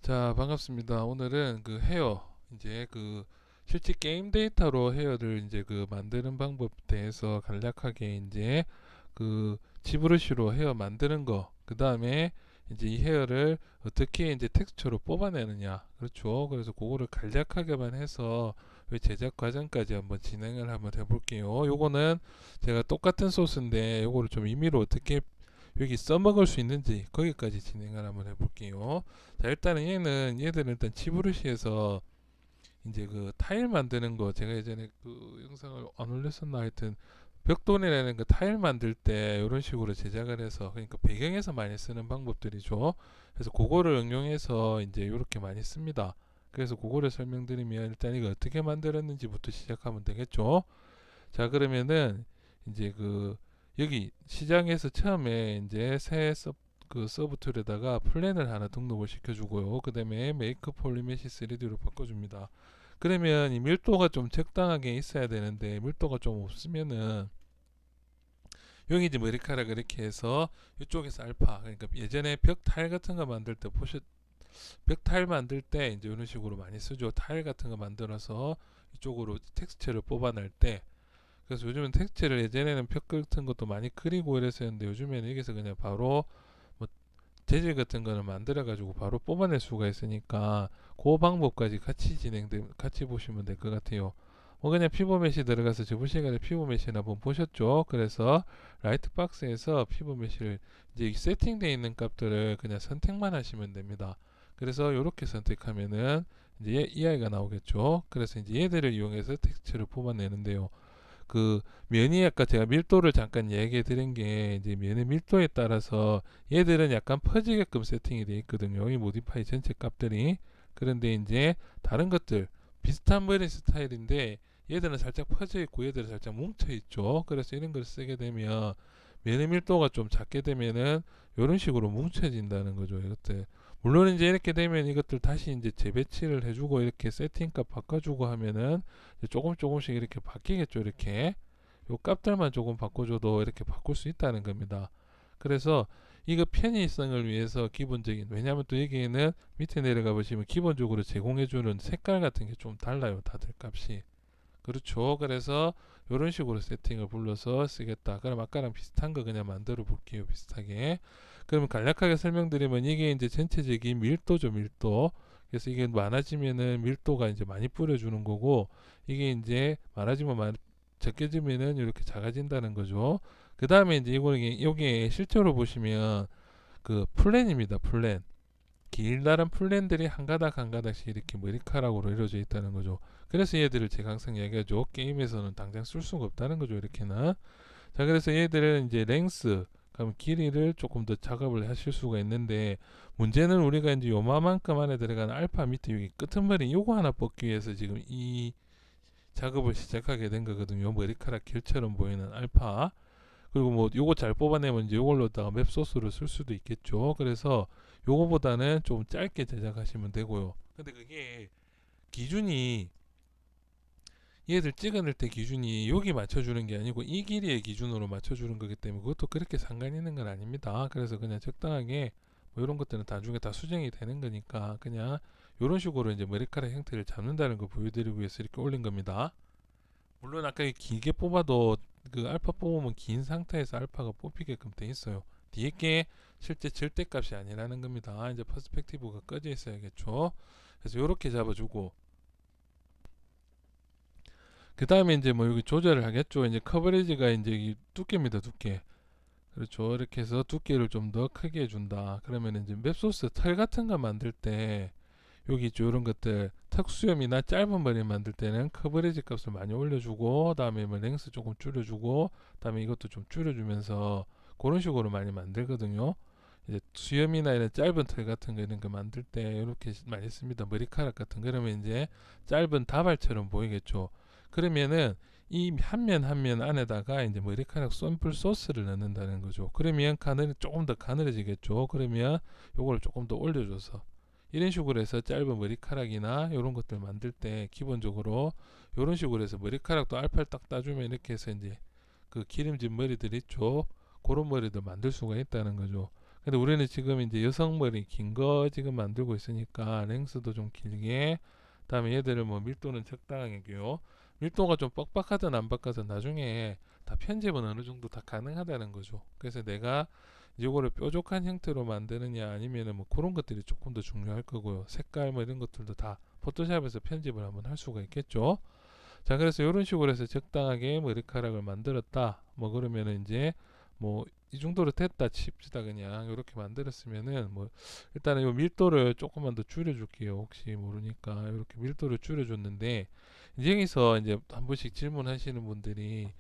자, 반갑습니다. 오늘은 그 헤어, 이제 그 실제 게임 데이터로 헤어를 이제 그 만드는 방법 대해서 간략하게 이제 그 지브러쉬로 헤어 만드는 거, 그 다음에 이제 이 헤어를 어떻게 이제 텍스처로 뽑아내느냐. 그렇죠. 그래서 그거를 간략하게만 해서 그 제작 과정까지 한번 진행을 한번 해볼게요. 요거는 제가 똑같은 소스인데 요거를 좀 임의로 어떻게 여기 써먹을 수 있는지 거기까지 진행을 한번 해볼게요. 자, 일단은 얘들은 일단 치브루시에서 이제 그 타일 만드는 거 제가 예전에 그 영상을 안 올렸었나 하여튼 벽돌이라는 그 타일 만들 때 이런 식으로 제작을 해서, 그러니까 배경에서 많이 쓰는 방법들이죠. 그래서 그거를 응용해서 이제 이렇게 많이 씁니다. 그래서 그거를 설명드리면 일단 이거 어떻게 만들었는지부터 시작하면 되겠죠. 자, 그러면은 이제 그 여기 시장에서 처음에 이제 그 서브 툴에다가 플랜을 하나 등록을 시켜주고요. 그 다음에 메이크 폴리메시 3D로 바꿔줍니다. 그러면 이 밀도가 좀 적당하게 있어야 되는데 밀도가 좀 없으면은 여기 이제 머리카락 이렇게 해서 이쪽에서 알파, 그러니까 예전에 벽 타일 같은 거 만들 때 벽 타일 만들 때 이제 이런 식으로 많이 쓰죠. 타일 같은 거 만들어서 이쪽으로 텍스처를 뽑아낼 때. 그래서 요즘은 텍스처를 예전에는 벽 같은 것도 많이 그리고 이래서 했는데 요즘에는 여기서 그냥 바로 뭐 재질 같은 거는 만들어 가지고 바로 뽑아낼 수가 있으니까 그 방법까지 같이 보시면 될 것 같아요. 뭐 그냥 피보 메시 들어가서 저번 시간에 피보 메시나 한번 보셨죠? 그래서 라이트 박스에서 피보 메시를 이제 세팅되어 있는 값들을 그냥 선택만 하시면 됩니다. 그래서 이렇게 선택하면은 이제 이 아이가 나오겠죠. 그래서 이제 얘들을 이용해서 텍스처를 뽑아내는데요. 그 면이 아까 제가 밀도를 잠깐 얘기해 드린 게 이제 면의 밀도에 따라서 얘들은 약간 퍼지게끔 세팅이 되어 있거든요. 이 모디파이 전체 값들이. 그런데 이제 다른 것들 비슷한 머리 스타일인데 얘들은 살짝 퍼져 있고 얘들은 살짝 뭉쳐 있죠. 그래서 이런 걸 쓰게 되면 면의 밀도가 좀 작게 되면은 이런 식으로 뭉쳐진다는 거죠. 이것들. 물론 이제 이렇게 되면 이것들 다시 이제 재배치를 해주고 이렇게 세팅값 바꿔주고 하면은 조금씩 이렇게 바뀌겠죠. 이렇게 요 값들만 조금 바꿔줘도 이렇게 바꿀 수 있다는 겁니다. 그래서 이거 편의성을 위해서 기본적인, 왜냐하면 또 여기에는 밑에 내려가 보시면 기본적으로 제공해주는 색깔 같은 게 좀 달라요. 다들 값이. 그렇죠. 그래서 이런 식으로 세팅을 불러서 쓰겠다. 그럼 아까랑 비슷한 거 그냥 만들어 볼게요. 비슷하게. 그러면 간략하게 설명드리면 이게 이제 전체적인 밀도죠. 밀도. 그래서 이게 많아지면은 밀도가 이제 많이 뿌려주는 거고, 이게 이제 많아지면 적게 지면은 이렇게 작아진다는 거죠. 그 다음에 이제 이게 실제로 보시면 그 플랜입니다. 플랜. 길다란 플랜들이 한 가닥 한 가닥씩 이렇게 머리카락으로 이루어져 있다는 거죠. 그래서 얘들을 제가 항상 얘기하죠. 게임에서는 당장 쓸 수가 없다는 거죠. 이렇게는. 자, 그래서 얘들은 이제 랭스, 그럼 길이를 조금 더 작업을 하실 수가 있는데, 문제는 우리가 이제 요만큼 안에 들어가는 알파 밑에 여기 끄트머리 요거 하나 뽑기 위해서 지금 이 작업을 시작하게 된 거거든요. 머리카락 길처럼 보이는 알파. 그리고 뭐 요거 잘 뽑아내면 이제 요걸로다가 맵 소스를 쓸 수도 있겠죠. 그래서 요거보다는 좀 짧게 제작하시면 되고요. 근데 그게 기준이, 얘들 찍어낼 때 기준이 여기 맞춰주는 게 아니고 이 길이의 기준으로 맞춰주는 거기 때문에 그것도 그렇게 상관 있는 건 아닙니다. 그래서 그냥 적당하게 뭐 이런 것들은 나중에 다 수정이 되는 거니까 그냥 이런 식으로 이제 머리카락 형태를 잡는다는 걸 보여드리기 위해서 이렇게 올린 겁니다. 물론 아까 길게 뽑아도 그 알파 뽑으면 긴 상태에서 알파가 뽑히게끔 돼 있어요. 뒤에 게 실제 절대값이 아니라는 겁니다. 이제 퍼스펙티브가 꺼져 있어야겠죠. 그래서 이렇게 잡아주고, 그 다음에 이제 뭐 여기 조절을 하겠죠. 이제 커버리지가 이제 이 두께입니다. 두께. 그렇죠. 이렇게 해서 두께를 좀 더 크게 해준다. 그러면 이제 맵소스 털 같은 거 만들 때 여기 있죠. 이런 것들 턱수염이나 짧은 머리 만들 때는 커버리지 값을 많이 올려주고, 다음에 뭐 랭스 조금 줄여주고, 다음에 이것도 좀 줄여주면서 그런 식으로 많이 만들거든요. 이제 수염이나 이런 짧은 털 같은 거 이런 거 만들 때 이렇게 많이 씁니다. 머리카락 같은 거. 그러면 이제 짧은 다발처럼 보이겠죠. 그러면은 이 한 면 한 면 안에다가 이제 머리카락 샘플 소스를 넣는다는 거죠. 그러면 조금 더 가늘어지겠죠. 그러면 요걸 조금 더 올려줘서 이런 식으로 해서 짧은 머리카락이나 이런 것들 만들 때 기본적으로 이런 식으로 해서 머리카락도 알파를 딱 따주면 이렇게 해서 이제 그 기름진 머리들 있죠. 그런 머리들 만들 수가 있다는 거죠. 근데 우리는 지금 이제 여성 머리 긴 거 지금 만들고 있으니까 랭스도 좀 길게, 그다음에 얘들을 뭐 밀도는 적당하게요. 밀도가 좀 뻑뻑하든 안 뻑하든 나중에 다 편집은 어느 정도 다 가능하다는 거죠. 그래서 내가 이거를 뾰족한 형태로 만드느냐 아니면은 뭐 그런 것들이 조금 더 중요할 거고요. 색깔 뭐 이런 것들도 다 포토샵에서 편집을 한번 할 수가 있겠죠. 자, 그래서 이런 식으로 해서 적당하게 머리카락을 만들었다. 뭐 그러면은 이제 뭐 이 정도로 됐다 칩시다. 그냥 이렇게 만들었으면은 뭐 일단은 이 밀도를 조금만 더 줄여줄게요. 혹시 모르니까 이렇게 밀도를 줄여줬는데, 이제 여기서 이제 한 번씩 질문하시는 분들이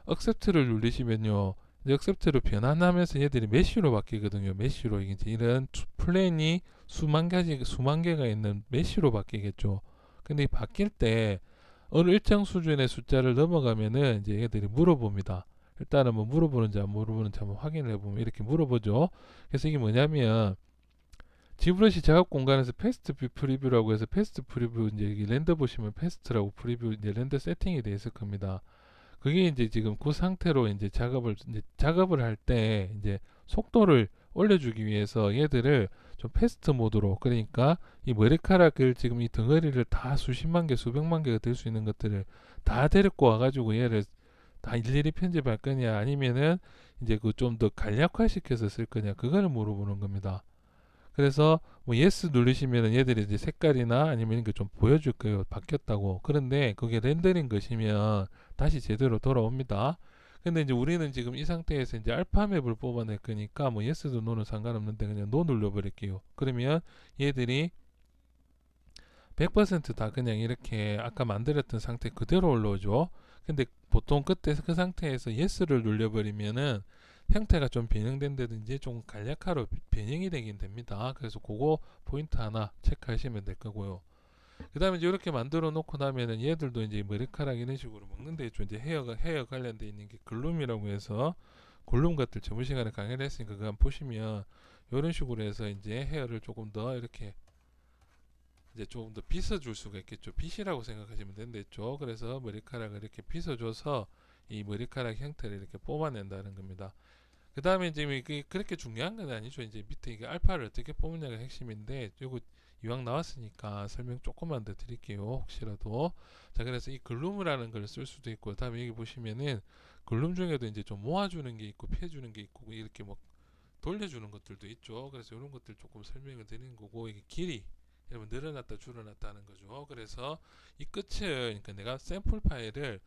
억셉트를 누르시면요, 이제 억셉트로 변환하면서 얘들이 메쉬로 바뀌거든요. 메쉬로 이제 이런 플랜이 수만 개가 있는 메쉬로 바뀌겠죠. 근데 이 바뀔 때 어느 일정 수준의 숫자를 넘어가면은 이제 얘들이 물어봅니다. 일단은 뭐 물어보는지 안 물어보는지 한번 확인을 해보면 이렇게 물어보죠. 그래서 이게 뭐냐면 지브러시 작업 공간에서 패스트 프리뷰라고 해서, 패스트 프리뷰 이제 여기 렌더 보시면 패스트라고 프리뷰 이제 렌더 세팅이 되어 있을 겁니다. 그게 이제 지금 그 상태로 이제 작업을 할 때 이제 속도를 올려주기 위해서 얘들을 좀 패스트 모드로, 그러니까 이 머리카락을 지금 이 덩어리를 다 수십만 개 수백만 개가 될 수 있는 것들을 다 데리고 와가지고 얘를 다 일일이 편집할 거냐 아니면은 이제 그 좀 더 간략화 시켜서 쓸 거냐, 그거를 물어보는 겁니다. 그래서 뭐 예스 누르시면은 얘들이 이제 색깔이나 아니면 이게 좀 보여줄 거예요. 바뀌었다고. 그런데 그게 렌더링 것이면 다시 제대로 돌아옵니다. 근데 이제 우리는 지금 이 상태에서 이제 알파맵을 뽑아낼 거니까 뭐 예스도 노는 상관없는데 그냥 노 눌러버릴게요. 그러면 얘들이 100%다 그냥 이렇게 아까 만들었던 상태 그대로 올라오죠. 근데 보통 그때 그 상태에서 예스를 눌려버리면은 형태가 좀 변형된다든지 좀 간략화로 변형이 되긴 됩니다. 그래서 그거 포인트 하나 체크하시면 될 거고요. 그 다음에 이제 이렇게 만들어 놓고 나면은 얘들도 이제 머리카락 이런 식으로 먹는데 좀 이제 헤어 관련돼 있는 게 글룸이라고 해서, 글룸 것들 저번 시간에 강의를 했으니까 그거 한번 보시면 이런 식으로 해서 이제 헤어를 조금 더 이렇게 이제 조금 더 빗어줄 수가 있겠죠. 빗이라고 생각하시면 된댔죠. 그래서 머리카락을 이렇게 빗어줘서 이 머리카락 형태를 이렇게 뽑아낸다는 겁니다. 그 다음에 이제 이게 그렇게 중요한 건 아니죠. 이제 밑에 이게 알파를 어떻게 뽑느냐가 핵심인데, 요거 이왕 나왔으니까 설명 조금만 더 드릴게요. 혹시라도. 자, 그래서 이 글루브라는 걸 쓸 수도 있고, 다음에 여기 보시면은 글룸 중에도 이제 좀 모아주는 게 있고 펴주는 게 있고 이렇게 뭐 돌려주는 것들도 있죠. 그래서 이런 것들 조금 설명을 드리는 거고, 이게 길이 여러분 늘어났다 줄어났다 하는 거죠. 그래서 이 끝은, 그러니까 내가 샘플 파일을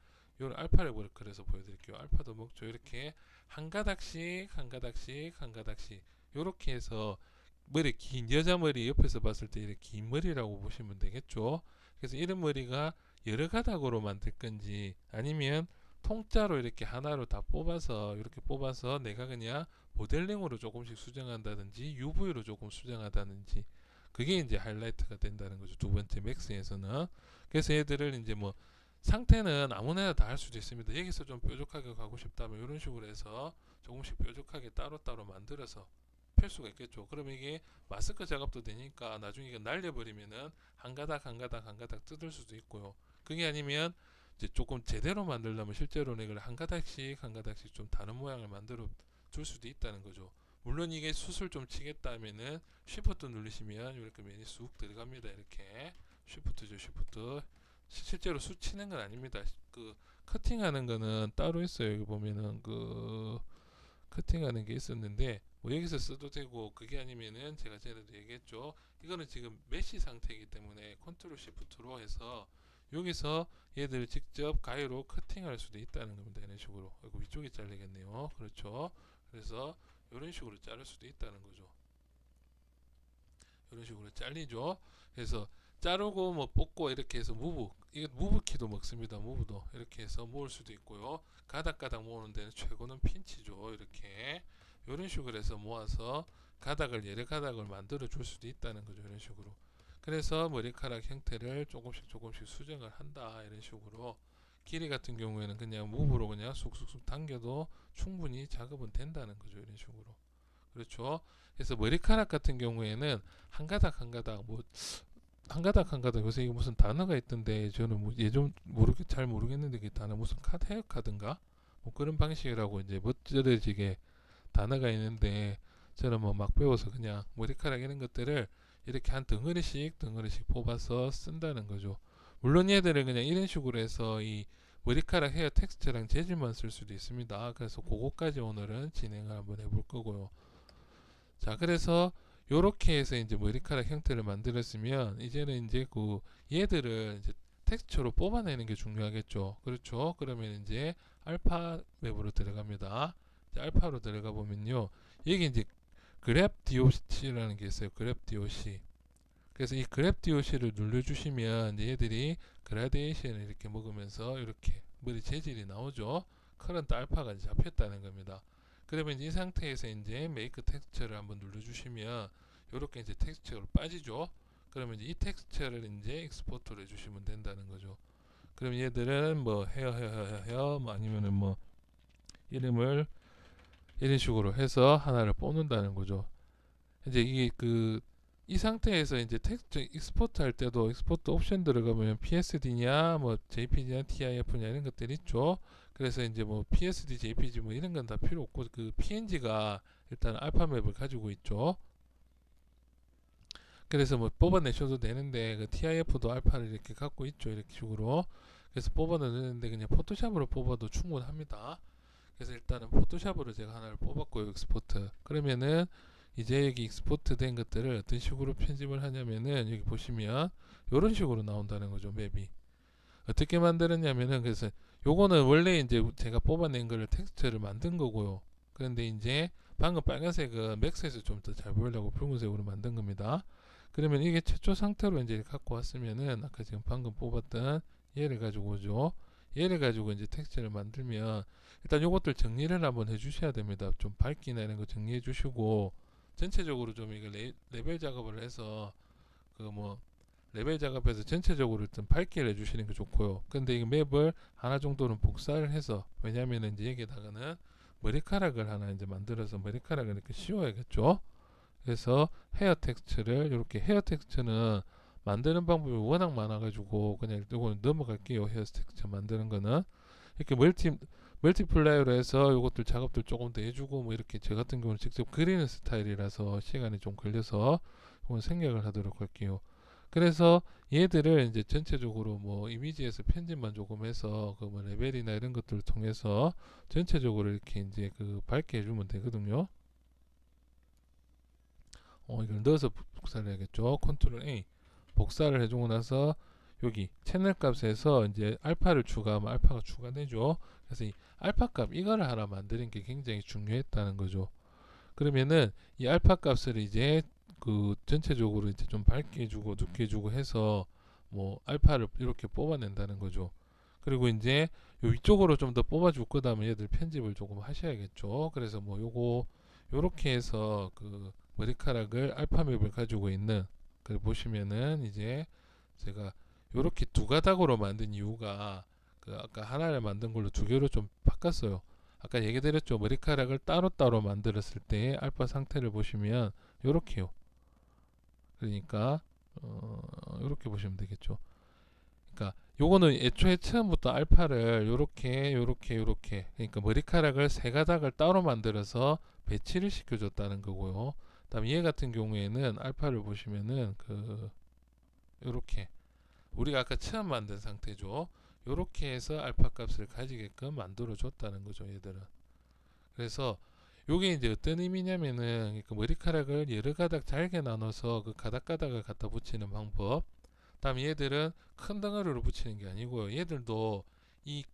요 알파를 그래서 보여드릴게요. 알파도 먹죠. 이렇게 한 가닥씩 한 가닥씩 한 가닥씩 요렇게 해서 머리 긴 여자 머리 옆에서 봤을 때 이렇게 긴 머리라고 보시면 되겠죠. 그래서 이런 머리가 여러 가닥으로 만들 건지 아니면 통짜로 이렇게 하나로 다 뽑아서 이렇게 뽑아서 내가 그냥 모델링으로 조금씩 수정한다든지 UV로 조금 수정하다든지, 그게 이제 하이라이트가 된다는 거죠. 두 번째 맥스에서는. 그래서 얘들을 이제 뭐 상태는 아무나 다 할 수도 있습니다. 여기서 좀 뾰족하게 가고 싶다면 이런 식으로 해서 조금씩 뾰족하게 따로따로 만들어서 펼 수가 있겠죠. 그러면 이게 마스크 작업도 되니까 나중에 이거 날려버리면은 한 가닥 한 가닥 한 가닥 뜯을 수도 있고요. 그게 아니면 이제 조금 제대로 만들려면 실제로는 이걸 한 가닥씩 한 가닥씩 좀 다른 모양을 만들어 줄 수도 있다는 거죠. 물론 이게 수술 좀 치겠다면은 쉬프트 누르시면 이렇게 면이 쑥 들어갑니다. 이렇게 쉬프트죠, 쉬프트. 실제로 수 치는 건 아닙니다. 그 커팅하는 거는 따로 있어요. 여기 보면은 그 커팅하는 게 있었는데 뭐 여기서 써도 되고, 그게 아니면은 제가 전에도 얘기했죠. 이거는 지금 메시 상태이기 때문에 컨트롤 시프트로 해서 여기서 얘들 직접 가위로 커팅할 수도 있다는 겁니다. 이런 식으로. 이거 위쪽에 잘리겠네요. 그렇죠. 그래서 이런 식으로 자를 수도 있다는 거죠. 이런 식으로 잘리죠. 그래서 자르고 뭐 뽑고 이렇게 해서 이거 무브 키도 먹습니다. 무브도 이렇게 해서 모을 수도 있고요. 가닥가닥 모으는 데는 최고는 핀치죠. 이렇게 이런 식으로 해서 모아서 가닥을 여러 가닥을 만들어 줄 수도 있다는 거죠. 이런 식으로. 그래서 머리카락 형태를 조금씩 조금씩 수정을 한다. 이런 식으로. 길이 같은 경우에는 그냥 무브로 그냥 쑥쑥쑥 당겨도 충분히 작업은 된다는 거죠. 이런 식으로. 그렇죠. 그래서 머리카락 같은 경우에는 한 가닥 한 가닥 뭐 한 가닥 한 가닥, 요새 이게 무슨 단어가 있던데 저는 뭐 예전 잘 모르겠는데 그 단어 무슨 헤어 카드인가 뭐 그런 방식이라고 이제 멋져지게 단어가 있는데, 저는 뭐 막 배워서 그냥 머리카락 이런 것들을 이렇게 한 덩어리씩 뽑아서 쓴다는 거죠. 물론 얘들은 그냥 이런 식으로 해서 이 머리카락 헤어 텍스처랑 재질만 쓸 수도 있습니다. 그래서 그거까지 오늘은 진행을 한번 해볼 거고요. 자, 그래서 요렇게 해서 이제 머리카락 형태를 만들었으면 이제는 이제 그 얘들을 이제 텍스처로 뽑아내는 게 중요하겠죠. 그렇죠? 그러면 이제 알파 맵으로 들어갑니다. 이제 알파로 들어가 보면요. 여기 이제 그랩 DOC라는 게 있어요. 그랩 DOC. 그래서 이 그랩 DOC를 눌러주시면 이제 얘들이 그라데이션을 이렇게 먹으면서 이렇게 머리 재질이 나오죠. 커런트 알파가 이제 잡혔다는 겁니다. 그러면 이제 이 상태에서 이제 메이크 텍스처를 한번 눌러주시면 이렇게 이제 텍스처로 빠지죠. 그러면 이제 이 텍스처를 이제 익스포트를 해주시면 된다는 거죠. 그럼 얘들은 뭐 헤어 뭐 아니면은 뭐 이름을 이런 식으로 해서 하나를 뽑는다는 거죠. 이제 이게 이 상태에서 이제 텍스트 익스포트 할 때도 익스포트 옵션 들어가면 PSD냐 뭐 JPG냐 TIF냐 이런 것들이 있죠. 그래서 이제 뭐 PSD, JPG 뭐 이런 건 다 필요 없고 그 PNG가 일단 알파 맵을 가지고 있죠. 그래서 뭐 뽑아내셔도 되는데 그 TIF도 알파를 이렇게 갖고 있죠. 이렇게 식으로. 그래서 뽑아내는데 그냥 포토샵으로 뽑아도 충분합니다. 그래서 일단은 포토샵으로 제가 하나를 뽑았고요. 익스포트. 그러면은 이제 여기 익스포트 된 것들을 어떤 식으로 편집을 하냐면은 여기 보시면 이런 식으로 나온다는 거죠. 맵이. 어떻게 만들었냐면은 그래서 요거는 원래 이제 제가 뽑아낸 거를 텍스트를 만든 거고요. 그런데 이제 방금 빨간색은 맥스에서 좀 더 잘 보이려고 붉은색으로 만든 겁니다. 그러면 이게 최초 상태로 이제 갖고 왔으면은 아까 지금 방금 뽑았던 얘를 가지고 오죠. 얘를 가지고 이제 텍스트를 만들면 일단 요것들 정리를 한번 해주셔야 됩니다. 좀 밝기나 이런 거 정리해 주시고 전체적으로 좀 이거 레벨 작업을 해서 그 뭐 레벨 작업해서 전체적으로 좀 밝기를 해주시는 게 좋고요. 근데 이 맵을 하나 정도는 복사를 해서 왜냐면은 이제 여기다가는 머리카락을 하나 이제 만들어서 머리카락을 이렇게 씌워야겠죠. 그래서 헤어 텍스처를 이렇게 헤어 텍스처는 만드는 방법이 워낙 많아가지고 그냥 이거는 넘어갈게요. 헤어 텍스처 만드는 거는 이렇게 멀티플라이어로 해서 이것들 작업들 조금 더 해주고 뭐 이렇게 저 같은 경우는 직접 그리는 스타일이라서 시간이 좀 걸려서 이건 생략을 하도록 할게요. 그래서 얘들을 이제 전체적으로 뭐 이미지에서 편집만 조금 해서 그 뭐 레벨이나 이런 것들을 통해서 전체적으로 이렇게 이제 그 밝게 해주면 되거든요. 이걸 넣어서 복사를 해야겠죠. 컨트롤 A 복사를 해주고 나서 여기 채널 값에서 이제 알파를 추가하면 알파가 추가되죠. 그래서 이 알파 값 이거를 하나 만드는 게 굉장히 중요했다는 거죠. 그러면은 이 알파 값을 이제 그 전체적으로 이제 좀 밝게 해주고 둡게 해주고 해서 뭐 알파를 이렇게 뽑아낸다는 거죠. 그리고 이제 요 위쪽으로 좀 더 뽑아줄 거다면 얘들 편집을 조금 하셔야겠죠. 그래서 뭐 요거 요렇게 해서 그 머리카락을 알파맵을 가지고 있는 그 보시면은 이제 제가 요렇게 두 가닥으로 만든 이유가 그 아까 하나를 만든 걸로 두 개로 좀 바꿨어요. 아까 얘기 드렸죠. 머리카락을 따로따로 만들었을 때 알파 상태를 보시면 요렇게요. 그러니까 요렇게 보시면 되겠죠. 그러니까 요거는 애초에 처음부터 알파를 요렇게 그러니까 머리카락을 세 가닥을 따로 만들어서 배치를 시켜줬다는 거고요. 다음에 얘 같은 경우에는 알파를 보시면은 요렇게 우리가 아까 처음 만든 상태죠. 요렇게 해서 알파 값을 가지게끔 만들어 줬다는 거죠. 얘들은. 그래서 요게 이제 어떤 의미냐면은 그 머리카락을 여러 가닥 잘게 나눠서 그 가닥가닥을 갖다 붙이는 방법. 다음에 얘들은 큰 덩어리로 붙이는 게 아니고요. 얘들도 이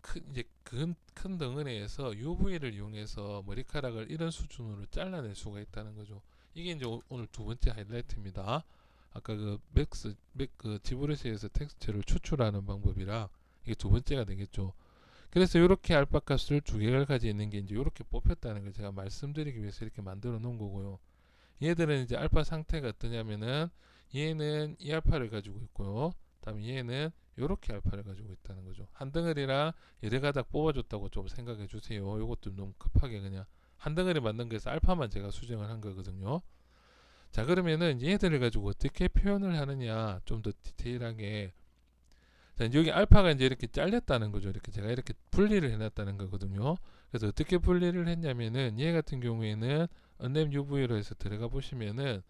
큰 덩어리에서 UV를 이용해서 머리카락을 이런 수준으로 잘라낼 수가 있다는 거죠. 이게 이제 오늘 두 번째 하이라이트입니다. 아까 그 지브러시에서 텍스처를 추출하는 방법이라 이게 두 번째가 되겠죠. 그래서 이렇게 알파 값을 두 개를 가지고 있는 게 이제 이렇게 뽑혔다는 걸 제가 말씀드리기 위해서 이렇게 만들어 놓은 거고요. 얘들은 이제 알파 상태가 어떠냐면은 얘는 이 알파를 가지고 있고요. 다음에 얘는 이렇게 알파를 가지고 있다는 거죠. 한 덩어리랑 여러 가닥 뽑아줬다고 좀 생각해 주세요. 이것도 너무 급하게 그냥 한 덩어리 만든 거에서 알파만 제가 수정을 한 거거든요. 자, 그러면은 얘들을 가지고 어떻게 표현을 하느냐 좀 더 디테일하게. 자, 이제 여기 알파가 이제 이렇게 잘렸다는 거죠. 이렇게 제가 이렇게 분리를 해놨다는 거거든요. 그래서 어떻게 분리를 했냐면은 얘 같은 경우에는 언랩 UV로 해서 들어가 보시면은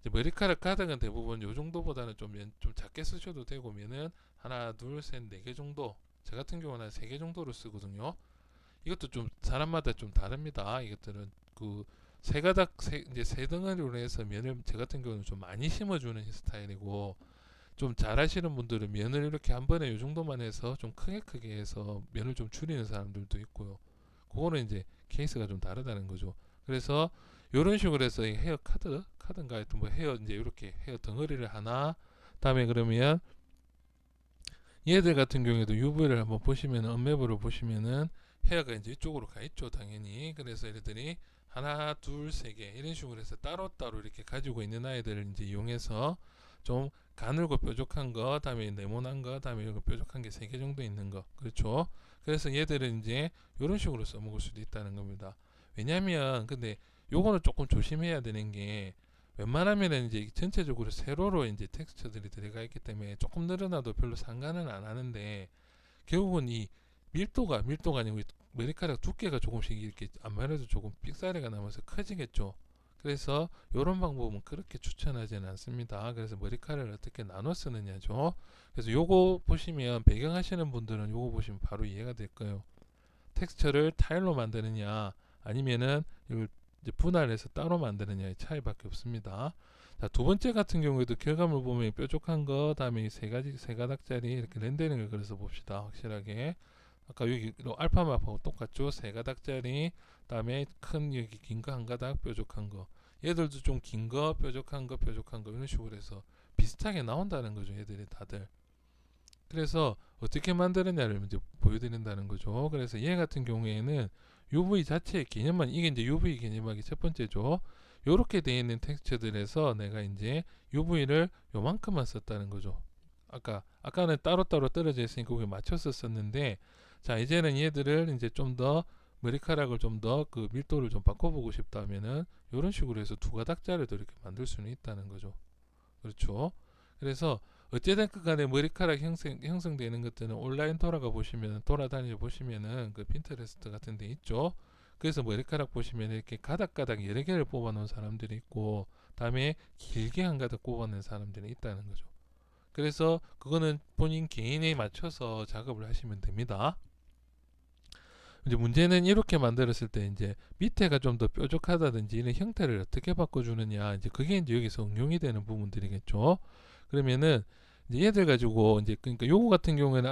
이제 머리카락 가닥은 대부분 요 정도보다는 좀 작게 쓰셔도 되고, 면은 하나, 둘, 셋, 네 개 정도. 저 같은 경우는 한 세 개 정도로 쓰거든요. 이것도 좀 사람마다 좀 다릅니다. 이것들은 그 세 가닥 이제 세 덩어리로 해서 면을 저 같은 경우는 좀 많이 심어주는 스타일이고, 좀 잘하시는 분들은 면을 이렇게 한 번에 요 정도만 해서 좀 크게 해서 면을 좀 줄이는 사람들도 있고요. 그거는 이제 케이스가 좀 다르다는 거죠. 그래서 이런 식으로 해서 이 헤어 카드인가 하여튼 뭐 헤어 이제 이렇게 헤어 덩어리를 하나, 다음에 그러면 얘들 같은 경우에도 UV를 한번 보시면 언맵으로 보시면은 헤어가 이제 이쪽으로 가 있죠, 당연히. 그래서 얘들이 하나, 둘, 세 개 이런 식으로 해서 따로따로 이렇게 가지고 있는 아이들을 이제 이용해서 좀 가늘고 뾰족한 거, 다음에 네모난 거, 다음에 이거 뾰족한 게 세 개 정도 있는 거, 그렇죠? 그래서 얘들은 이제 이런 식으로 써먹을 수도 있다는 겁니다. 왜냐면 근데 요거는 조금 조심해야 되는 게, 웬만하면은 이제 전체적으로 세로로 이제 텍스처들이 들어가 있기 때문에 조금 늘어나도 별로 상관은 안 하는데, 결국은 이 밀도가 아니고 머리카락 두께가 조금씩 이렇게 안말해도 조금 삑사리가 나면서 커지겠죠. 그래서 이런 방법은 그렇게 추천하지는 않습니다. 그래서 머리카락을 어떻게 나눠 쓰느냐죠. 그래서 요거 보시면, 배경 하시는 분들은 요거 보시면 바로 이해가 될 거예요. 텍스처를 타일로 만드느냐 아니면은 이걸 이제 분할해서 따로 만드느냐의 차이밖에 없습니다. 자, 두 번째 같은 경우에도 결과물 보면 뾰족한 거, 다음에 세 가닥짜리 이렇게 렌더링을 그려서 봅시다. 확실하게. 아까 여기 알파 맵하고 똑같죠. 세 가닥짜리, 다음에 큰 여기 긴 거 한 가닥, 뾰족한 거. 얘들도 좀 긴 거, 뾰족한 거, 뾰족한 거 이런 식으로 해서 비슷하게 나온다는 거죠. 얘들이 다들. 그래서 어떻게 만드느냐를 이제 보여드린다는 거죠. 그래서 얘 같은 경우에는 UV 자체의 개념만, 이게 이제 UV 개념하기 첫 번째죠. 요렇게 되어 있는 텍스처들에서 내가 이제 UV를 요만큼만 썼다는 거죠. 아까는 따로따로 떨어져 있으니까 거기에 맞춰서 썼는데, 자, 이제는 얘들을 이제 좀 더 머리카락을 좀 더 그 밀도를 좀 바꿔보고 싶다면은 이런 식으로 해서 두 가닥짜리도 이렇게 만들 수는 있다는 거죠. 그렇죠. 그래서 어찌됐든 간에 머리카락 형성되는 것들은 온라인 돌아다니며 보시면은 그 핀터레스트 같은 데 있죠. 그래서 머리카락 보시면 이렇게 가닥가닥 여러 개를 뽑아 놓은 사람들이 있고, 다음에 길게 한 가닥 뽑아 놓은 사람들이 있다는 거죠. 그래서 그거는 본인 개인에 맞춰서 작업을 하시면 됩니다. 이제 문제는 이렇게 만들었을 때 이제 밑에가 좀 더 뾰족하다든지 이런 형태를 어떻게 바꿔주느냐, 이제 그게 이제 여기서 응용이 되는 부분들이겠죠. 그러면은 이제 얘들 가지고 이제, 그러니까 요거 같은 경우에는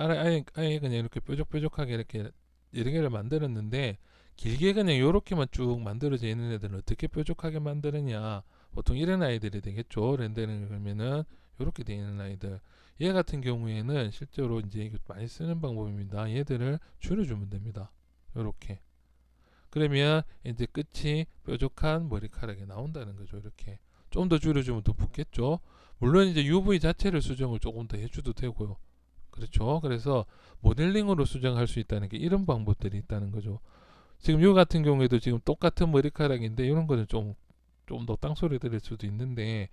아예 그냥 이렇게 뾰족뾰족하게 이렇게 여러 개를 만들었는데, 길게 그냥 요렇게만 쭉 만들어져 있는 애들은 어떻게 뾰족하게 만드느냐, 보통 이런 아이들이 되겠죠. 렌더링을 그러면은 요렇게 되어 있는 아이들, 얘 같은 경우에는 실제로 이제 이거 많이 쓰는 방법입니다. 얘들을 줄여주면 됩니다. 요렇게. 그러면 이제 끝이 뾰족한 머리카락이 나온다는 거죠. 이렇게 좀 더 줄여주면 더 붙겠죠. 물론 이제 UV 자체를 수정을 조금 더 해줘도 되고요. 그렇죠. 그래서 모델링으로 수정할 수 있다는 게 이런 방법들이 있다는 거죠. 지금 요 같은 경우에도 지금 똑같은 머리카락인데, 이런 거는 좀 더 땅소리 들을 수도 있는데,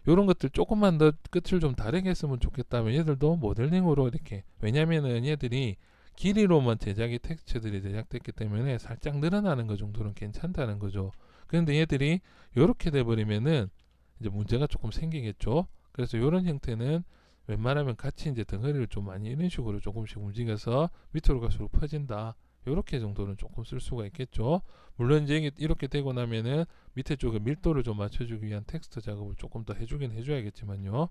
이런 것들 조금만 더 끝을 좀 다르게 했으면 좋겠다면 얘들도 모델링으로 이렇게, 왜냐면은 얘들이 길이로만 텍스처들이 제작됐기 때문에 살짝 늘어나는 것 정도는 괜찮다는 거죠. 그런데 얘들이 이렇게 돼버리면은 이제 문제가 조금 생기겠죠. 그래서 이런 형태는 웬만하면 같이 이제 덩어리를 좀 많이 이런 식으로 조금씩 움직여서 밑으로 갈수록 퍼진다, 이렇게 정도는 조금 쓸 수가 있겠죠. 물론 이제 이렇게 되고 나면은 밑에 쪽에 밀도를 좀 맞춰주기 위한 텍스트 작업을 조금 더 해주긴 해줘야겠지만요.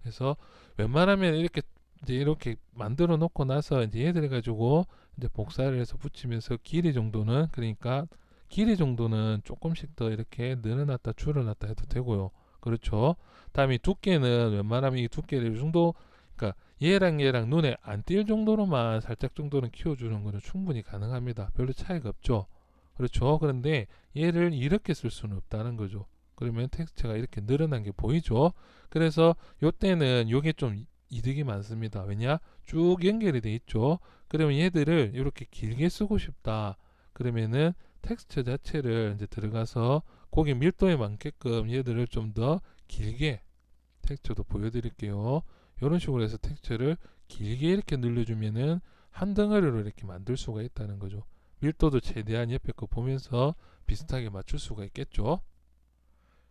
그래서 웬만하면 이렇게 만들어 놓고 나서 이제 얘들 가지고 이제 복사를 해서 붙이면서 길이 정도는, 그러니까 길이 정도는 조금씩 더 이렇게 늘어났다 줄여놨다 해도 되고요. 그렇죠. 다음에 두께는 웬만하면 이 두께를 이 정도, 그러니까 얘랑 눈에 안 띌 정도로만 살짝 정도는 키워주는 것은 충분히 가능합니다. 별로 차이가 없죠. 그렇죠. 그런데 얘를 이렇게 쓸 수는 없다는 거죠. 그러면 텍스처가 이렇게 늘어난 게 보이죠. 그래서 요때는 요게 좀 이득이 많습니다. 왜냐? 쭉 연결이 돼 있죠. 그러면 얘들을 이렇게 길게 쓰고 싶다, 그러면은 텍스처 자체를 이제 들어가서 고기 밀도에 맞게끔 얘들을 좀 더 길게, 텍스처도 보여드릴게요. 이런 식으로 해서 텍스처를 길게 이렇게 늘려주면은 한 덩어리로 이렇게 만들 수가 있다는 거죠. 밀도도 최대한 옆에 거 보면서 비슷하게 맞출 수가 있겠죠.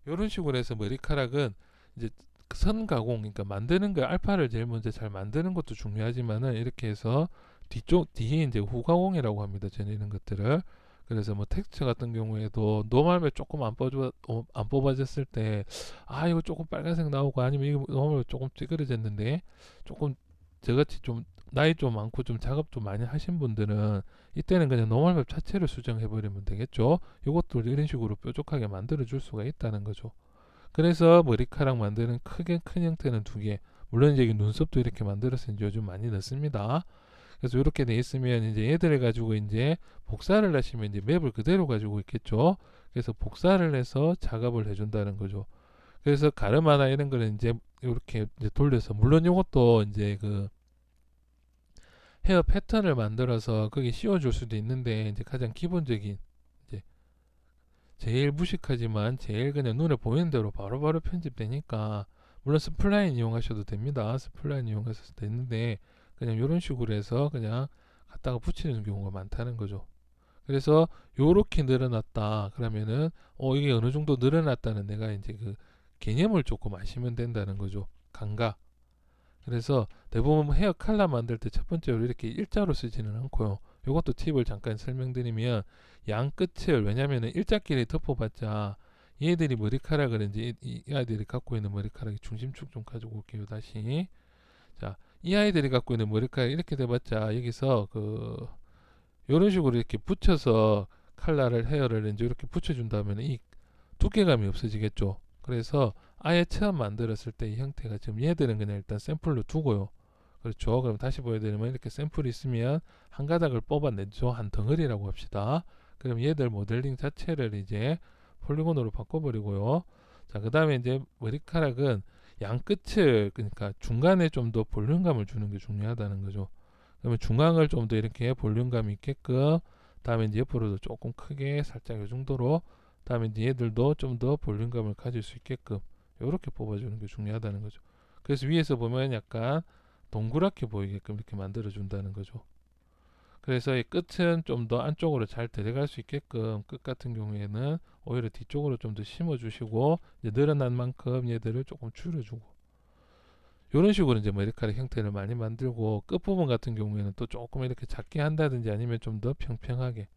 이런 식으로 해서 머리카락은 이제 선 가공, 그러니까 만드는 거 알파를 제일 먼저 잘 만드는 것도 중요하지만은 이렇게 해서 뒤쪽 뒤에 이제 후가공이라고 합니다. 저는 이런 것들을. 그래서 뭐 텍스처 같은 경우에도 노말면 조금 안 뽑아졌을 때, 아 이거 조금 빨간색 나오고, 아니면 이거 노말면 조금 찌그러졌는데 조금 저같이 좀 나이 좀 많고 좀 작업 좀 많이 하신 분들은 이때는 그냥 노멀맵 자체를 수정해 버리면 되겠죠. 이것도 이런 식으로 뾰족하게 만들어 줄 수가 있다는 거죠. 그래서 머리카락 만드는 크게 큰 형태는 두 개. 물론 이제 눈썹도 이렇게 만들어서 이제 요즘 많이 넣습니다. 그래서 이렇게 돼 있으면 이제 얘들을 가지고 이제 복사를 하시면 이제 맵을 그대로 가지고 있겠죠. 그래서 복사를 해서 작업을 해준다는 거죠. 그래서 가르마나 이런 거는 이제 이렇게 이제 돌려서, 물론 이것도 이제 그 헤어 패턴을 만들어서 거기 씌워줄 수도 있는데, 이제 가장 기본적인 이제 제일 무식하지만 제일 그냥 눈에 보이는 대로 바로바로 편집되니까, 물론 스플라인 이용하셔도 됩니다. 스플라인 이용하셔도 되는데 그냥 이런 식으로 해서 그냥 갖다가 붙이는 경우가 많다는 거죠. 그래서 요렇게 늘어났다 그러면은 이게 어느 정도 늘어났다는, 내가 이제 그 개념을 조금 아시면 된다는 거죠. 감각. 그래서 대부분 헤어 칼라 만들 때 첫 번째로 이렇게 일자로 쓰지는 않고요. 이것도 팁을 잠깐 설명드리면, 양 끝을, 왜냐면은 일자끼리 덮어봤자 얘들이 머리카락을 이제 이 아이들이 갖고 있는 머리카락이, 중심축 좀 가지고 올게요. 다시. 자, 이 아이들이 갖고 있는 머리카락 이렇게 돼봤자 여기서 그 이런 식으로 이렇게 붙여서 칼라를, 헤어를 이제 이렇게 붙여준다면 이 두께감이 없어지겠죠. 그래서 아예 처음 만들었을 때 이 형태가, 지금 얘들은 그냥 일단 샘플로 두고요. 그렇죠. 그럼 다시 보여드리면, 이렇게 샘플이 있으면 한 가닥을 뽑아내죠. 한 덩어리라고 합시다. 그럼 얘들 모델링 자체를 이제 폴리곤으로 바꿔버리고요. 자, 그 다음에 이제 머리카락은 양 끝을, 그러니까 중간에 좀 더 볼륨감을 주는 게 중요하다는 거죠. 그러면 중앙을 좀 더 이렇게 볼륨감 있게끔, 다음에 이제 옆으로도 조금 크게 살짝 이 정도로, 다음에 이제 얘들도 좀 더 볼륨감을 가질 수 있게끔 이렇게 뽑아주는 게 중요하다는 거죠. 그래서 위에서 보면 약간 동그랗게 보이게끔 이렇게 만들어 준다는 거죠. 그래서 이 끝은 좀 더 안쪽으로 잘 들어갈 수 있게끔, 끝 같은 경우에는 오히려 뒤쪽으로 좀 더 심어 주시고, 이제 늘어난 만큼 얘들을 조금 줄여주고, 이런 식으로 이제 머리카락 형태를 많이 만들고, 끝부분 같은 경우에는 또 조금 이렇게 작게 한다든지, 아니면 좀 더 평평하게,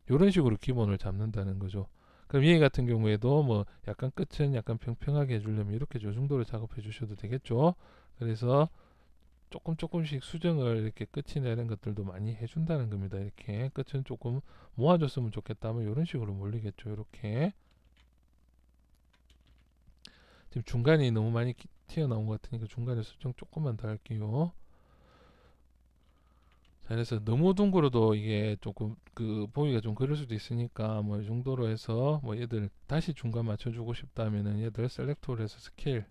이런 식으로 기본을 잡는다는 거죠. 그럼 얘 같은 경우에도 뭐 약간 끝은 약간 평평하게 해주려면 이렇게 저 정도로 작업해 주셔도 되겠죠. 그래서 조금씩 수정을, 이렇게 끝이나 이런 것들도 많이 해준다는 겁니다. 이렇게 끝은 조금 모아줬으면 좋겠다면 이런 식으로 몰리겠죠. 이렇게. 지금 중간이 너무 많이 튀어나온 것 같으니까 중간에 수정 조금만 더 할게요. 자, 그래서 너무 둥그러도 이게 조금 그 보기가 좀 그럴 수도 있으니까, 뭐 이 정도로 해서 뭐 얘들 다시 중간 맞춰주고 싶다면은 얘들 셀렉터로 해서 스케일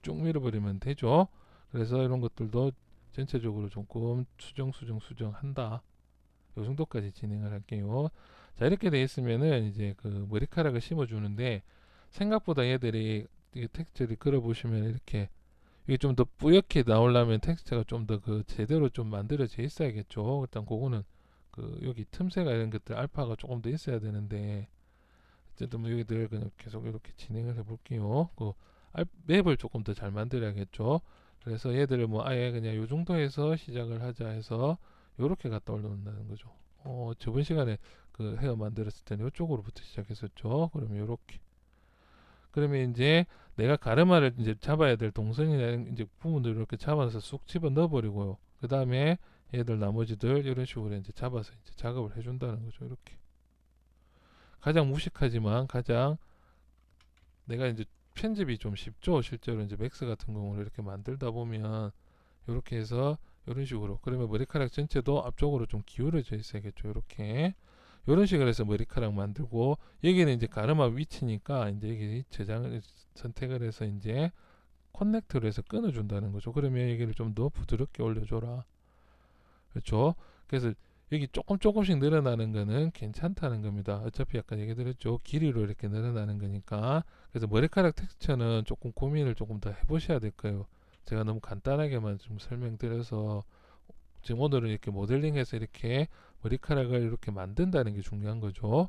쭉 밀어버리면 되죠. 그래서 이런 것들도 전체적으로 조금 수정한다. 요 정도까지 진행을 할게요. 자, 이렇게 돼 있으면은 이제 그 머리카락을 심어주는데, 생각보다 얘들이 이 텍스처를 그려보시면 이렇게, 이게 좀 더 뿌옇게 나오려면 텍스처가 좀 더 그 제대로 좀 만들어져 있어야겠죠. 일단 그거는 그 여기 틈새가 이런 것들 알파가 조금 더 있어야 되는데, 어쨌든 뭐 여기들 그냥 계속 이렇게 진행을 해볼게요. 그 맵을 조금 더 잘 만들어야겠죠. 그래서 얘들을 뭐 아예 그냥 요 정도에서 시작을 하자 해서 요렇게 갖다 올려놓는다는 거죠. 저번 시간에 그 헤어 만들었을 때는 이쪽으로부터 시작했었죠. 그러면 요렇게. 그러면 이제 내가 가르마를 이제 잡아야 될 동선이나 이제 부분들을 이렇게 잡아서 쑥 집어 넣어버리고요. 그 다음에 얘들 나머지들 이런 식으로 이제 잡아서 이제 작업을 해준다는 거죠. 이렇게. 가장 무식하지만 가장 내가 이제 편집이 좀 쉽죠. 실제로 이제 맥스 같은 경우를 이렇게 만들다 보면 이렇게 해서 이런 식으로, 그러면 머리카락 전체도 앞쪽으로 좀 기울어져 있어야겠죠. 이렇게. 이런 식으로 해서 머리카락 만들고, 여기는 이제 가르마 위치니까 이제 여기 저장을 선택을 해서 이제 커넥터로 해서 끊어준다는 거죠. 그러면 여기를 좀 더 부드럽게 올려줘라. 그렇죠. 그래서 여기 조금씩 늘어나는 거는 괜찮다는 겁니다. 어차피 약간 얘기 드렸죠. 길이로 이렇게 늘어나는 거니까. 그래서 머리카락 텍스처는 조금 고민을 조금 더 해보셔야 될 거예요. 제가 너무 간단하게만 좀 설명드려서, 지금 오늘은 이렇게 모델링해서 이렇게 머리카락을 이렇게 만든다는 게 중요한 거죠.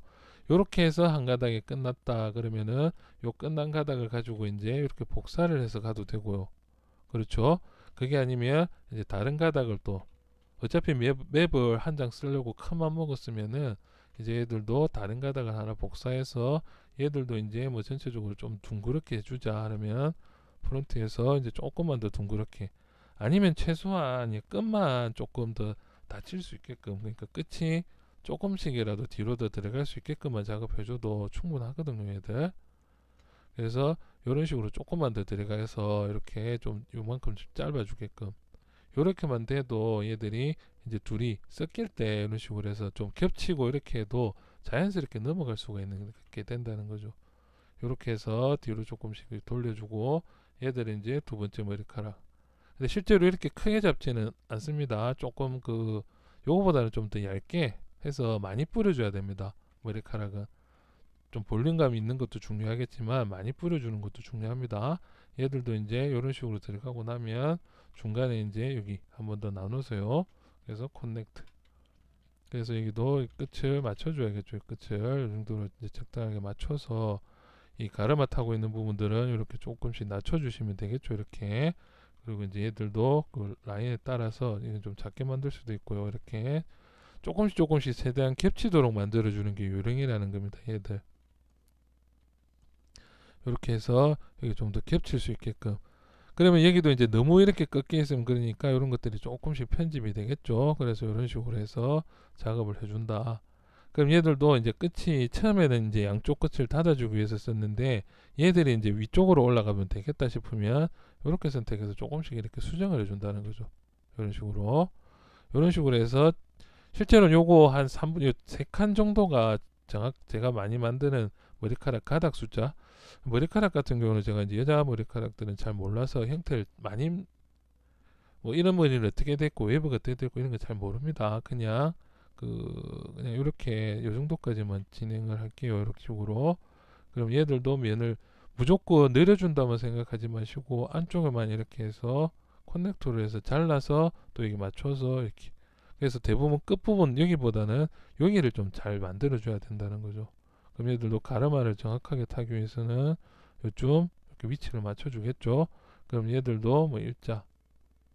요렇게 해서 한 가닥이 끝났다 그러면은 요 끝난 가닥을 가지고 이제 이렇게 복사를 해서 가도 되고요. 그렇죠? 그게 아니면 이제 다른 가닥을 또 어차피 맵을 한 장 쓰려고 큰맘 먹었으면은 이제 얘들도 다른 가닥을 하나 복사해서 얘들도 이제 뭐 전체적으로 좀 둥그렇게 해주자 하면 프론트에서 이제 조금만 더 둥그렇게, 아니면 최소한 이 끝만 조금 더 닫힐 수 있게끔, 그러니까 끝이 조금씩이라도 뒤로 더 들어갈 수 있게끔만 작업해줘도 충분하거든요 얘들. 그래서 이런 식으로 조금만 더 들어가서 이렇게 좀 요만큼 좀 짧아주게끔 요렇게만 돼도 얘들이 이제 둘이 섞일 때 이런 식으로 해서 좀 겹치고 이렇게 해도 자연스럽게 넘어갈 수가 있는 게 된다는 거죠. 요렇게 해서 뒤로 조금씩 돌려주고 얘들은 이제 두 번째 머리카락. 근데 실제로 이렇게 크게 잡지는 않습니다. 조금 요거보다는 좀 더 얇게 해서 많이 뿌려줘야 됩니다. 머리카락은 좀 볼륨감 있는 것도 중요하겠지만 많이 뿌려주는 것도 중요합니다. 얘들도 이제 이런 식으로 들어가고 나면 중간에 이제 여기 한 번 더 나눠서요. 그래서 커넥트. 그래서 여기도 끝을 맞춰줘야겠죠. 끝을 이 정도로 이제 적당하게 맞춰서 이 가르마 타고 있는 부분들은 이렇게 조금씩 낮춰주시면 되겠죠. 이렇게. 그리고 이제 얘들도 그 라인에 따라서 이건 좀 작게 만들 수도 있고요. 이렇게 조금씩 최대한 겹치도록 만들어주는 게 요령이라는 겁니다. 얘들. 이렇게 해서 여기 좀 더 겹칠 수 있게끔. 그러면 여기도 이제 너무 이렇게 꺾여 있으면 그러니까 이런 것들이 조금씩 편집이 되겠죠. 그래서 이런 식으로 해서 작업을 해준다. 그럼 얘들도 이제 끝이 처음에는 이제 양쪽 끝을 닫아주기 위해서 썼는데 얘들이 이제 위쪽으로 올라가면 되겠다 싶으면 이렇게 선택해서 조금씩 이렇게 수정을 해준다는 거죠. 이런 식으로 해서 실제로는 요거 한 3분, 3칸 정도가 제가 많이 만드는 머리카락 가닥 숫자. 머리카락 같은 경우는 제가 이제 여자 머리카락들은 잘 몰라서 형태를 많이, 뭐 이런 머리는 어떻게 됐고 웨이브가 어떻게 됐고 이런 거 잘 모릅니다. 그냥 이렇게 요 정도까지만 진행을 할게요. 이렇게 식으로. 그럼 얘들도 면을 무조건 내려준다만 생각하지 마시고 안쪽에만 이렇게 해서 커넥터로 해서 잘라서 또 여기 맞춰서 이렇게. 그래서 대부분 끝부분 여기보다는 여기를 좀 잘 만들어 줘야 된다는 거죠. 그럼 얘들도 가르마를 정확하게 타기 위해서는 요쯤 이렇게 위치를 맞춰 주겠죠. 그럼 얘들도 뭐 일자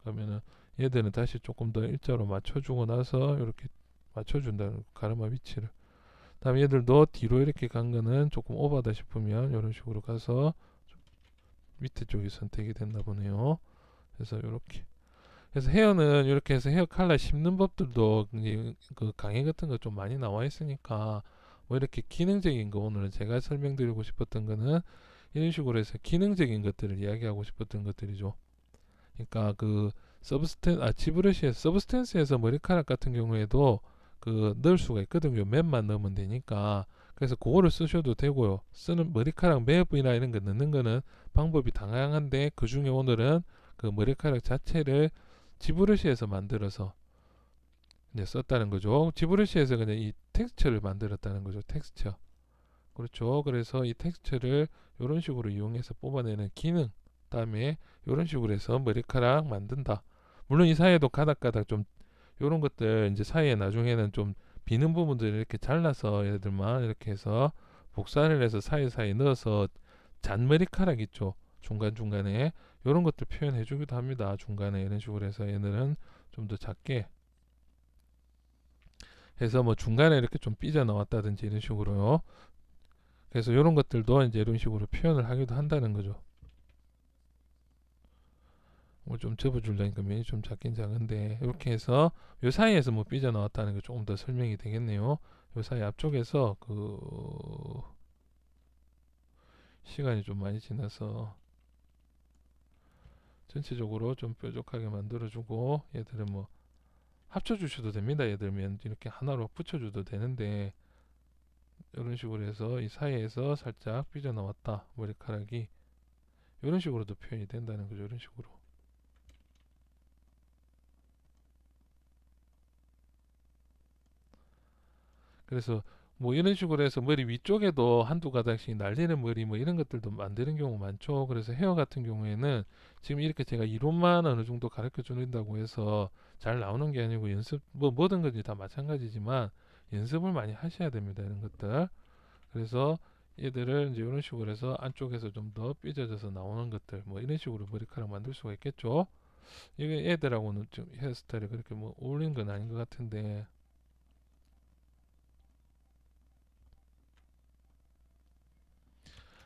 그러면은 얘들은 다시 조금 더 일자로 맞춰 주고 나서 이렇게 맞춰 준다는 가르마 위치를. 다음에 얘들도 뒤로 이렇게 간 거는 조금 오버다 싶으면 이런 식으로 가서 밑에 쪽이 선택이 됐나 보네요. 그래서 이렇게. 그래서 헤어는 이렇게 해서 헤어 컬러 심는 법들도 그 강의 같은 거 좀 많이 나와 있으니까 뭐 이렇게 기능적인 거 오늘은 제가 설명드리고 싶었던 거는 이런 식으로 해서 기능적인 것들을 이야기하고 싶었던 것들이죠. 그러니까 지브러시에서 서브스텐스에서 머리카락 같은 경우에도 넣을 수가 있거든요. 맵만 넣으면 되니까. 그래서 그거를 쓰셔도 되고요. 쓰는 머리카락 맵이나 이런 거 넣는 거는 방법이 다양한데 그 중에 오늘은 그 머리카락 자체를 지브러시에서 만들어서 이제 썼다는 거죠. 지브러시에서 그냥 이 텍스처를 만들었다는 거죠. 텍스처. 그렇죠. 그래서 이 텍스처를 이런 식으로 이용해서 뽑아내는 기능. 다음에 이런 식으로 해서 머리카락 만든다. 물론 이 사이에도 가닥가닥 좀 이런 것들 이제 사이에 나중에는 좀 비는 부분들을 이렇게 잘라서 얘들만 이렇게 해서 복사를 해서 사이사이 넣어서 잔머리카락 있죠. 중간중간에 이런 것들 표현해 주기도 합니다. 중간에 이런 식으로 해서 얘들은 좀 더 작게 해서 뭐 중간에 이렇게 좀 삐져 나왔다든지 이런 식으로요. 그래서 이런 것들도 이제 이런 식으로 표현을 하기도 한다는 거죠. 뭐 좀 접어주려니까 면이 좀 작긴 작은데 이렇게 해서 요 사이에서 뭐 삐져 나왔다는 게 조금 더 설명이 되겠네요. 요 사이 앞쪽에서 시간이 좀 많이 지나서 전체적으로 좀 뾰족하게 만들어주고 얘들은 뭐 합쳐주셔도 됩니다. 얘들 면 이렇게 하나로 붙여줘도 되는데 이런 식으로 해서 이 사이에서 살짝 삐져나왔다 머리카락이 이런 식으로도 표현이 된다는 거죠. 이런 식으로. 그래서 뭐 이런 식으로 해서 머리 위쪽에도 한두 가닥씩 날리는 머리 뭐 이런 것들도 만드는 경우 많죠. 그래서 헤어 같은 경우에는 지금 이렇게 제가 이론만 어느 정도 가르쳐 준다고 해서 잘 나오는 게 아니고 연습 뭐 모든 것이 다 마찬가지지만 연습을 많이 하셔야 됩니다. 이런 것들. 그래서 얘들을 이제 이런 식으로 해서 안쪽에서 좀 더 삐져져서 나오는 것들 뭐 이런 식으로 머리카락 만들 수가 있겠죠. 이게 애들하고는 좀 헤어스타일이 그렇게 뭐 어울리는 건 아닌 것 같은데,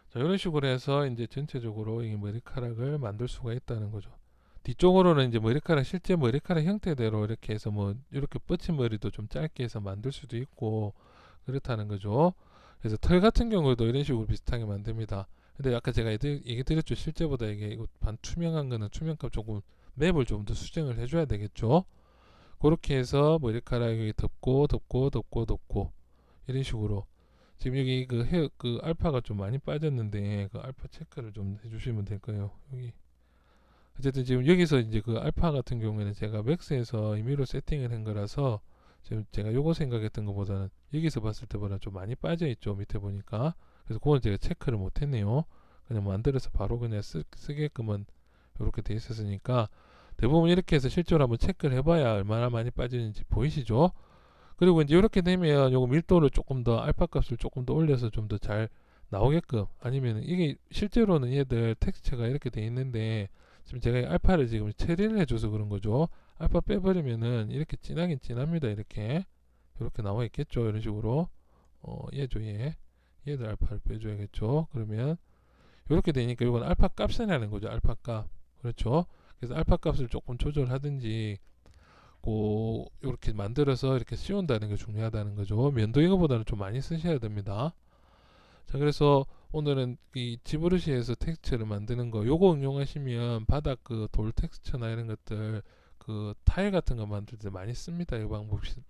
자, 이런 식으로 해서 이제 전체적으로 이 머리카락을 만들 수가 있다는 거죠. 뒤쪽으로는 이제 머리카락 실제 머리카락 형태대로 이렇게 해서 뭐 이렇게 뻗친 머리도 좀 짧게 해서 만들 수도 있고 그렇다는 거죠. 그래서 털 같은 경우도 이런 식으로 비슷하게 만듭니다. 근데 아까 제가 얘기 드렸죠. 실제보다 이게 이거 반투명한 거는 투명감 조금 맵을 좀 더 수정을 해줘야 되겠죠. 그렇게 해서 머리카락이 덮고 덮고 덮고 덮고 이런 식으로 지금 여기 그 헤어 그 알파가 좀 많이 빠졌는데 그 알파 체크를 좀 해주시면 될 거예요. 여기 어쨌든 지금 여기서 이제 그 알파 같은 경우에는 제가 맥스에서 임의로 세팅을 한 거라서 지금 제가 요거 생각했던 것보다는 여기서 봤을 때보다 좀 많이 빠져 있죠. 밑에 보니까. 그래서 그건 제가 체크를 못 했네요. 그냥 만들어서 바로 그냥 쓰게끔은 이렇게 돼 있었으니까 대부분 이렇게 해서 실제로 한번 체크를 해봐야 얼마나 많이 빠지는지 보이시죠? 그리고 이제 이렇게 되면 요거 밀도를 조금 더 알파 값을 조금 더 올려서 좀 더 잘 나오게끔, 아니면 이게 실제로는 얘들 텍스처가 이렇게 돼 있는데 지금 제가 알파를 지금 처리를 해줘서 그런 거죠. 알파 빼버리면은 이렇게 진하긴 진합니다. 이렇게 나와 있겠죠. 이런 식으로 얘죠. 얘들 알파를 빼줘야겠죠. 그러면 이렇게 되니까 이건 알파 값을 내는 거죠. 알파 값. 그렇죠. 그래서 알파 값을 조금 조절하든지 이렇게 만들어서 이렇게 씌운다는 게 중요하다는 거죠. 면도 이거보다는 좀 많이 쓰셔야 됩니다. 자, 그래서 오늘은 이 지브러시에서 텍스처를 만드는 거 요거 응용하시면 바닥 그 돌 텍스처나 이런 것들 그 타일 같은 거 만들 때 많이 씁니다. 이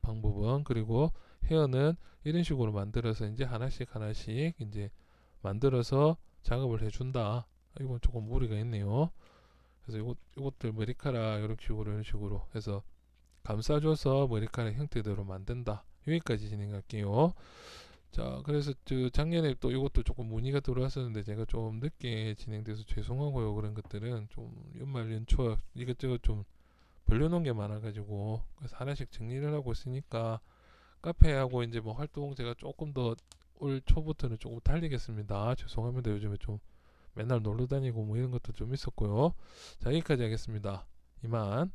방법은. 그리고 헤어는 이런 식으로 만들어서 이제 하나씩 하나씩 이제 만들어서 작업을 해준다. 이건 조금 무리가 있네요. 그래서 요것들 머리카락 이런 식으로 해서 감싸줘서 머리카락 형태대로 만든다. 여기까지 진행할게요. 자, 그래서 작년에 또 이것도 조금 문의가 들어왔었는데 제가 좀 늦게 진행돼서 죄송하고요. 그런 것들은 좀 연말 연초 이것저것 좀 벌려놓은 게 많아가지고 그래서 하나씩 정리를 하고 있으니까 카페하고 이제 뭐 활동 제가 조금 더 올 초부터는 조금 달리겠습니다. 죄송합니다. 요즘에 좀 맨날 놀러 다니고 뭐 이런 것도 좀 있었고요. 자, 여기까지 하겠습니다. 이만.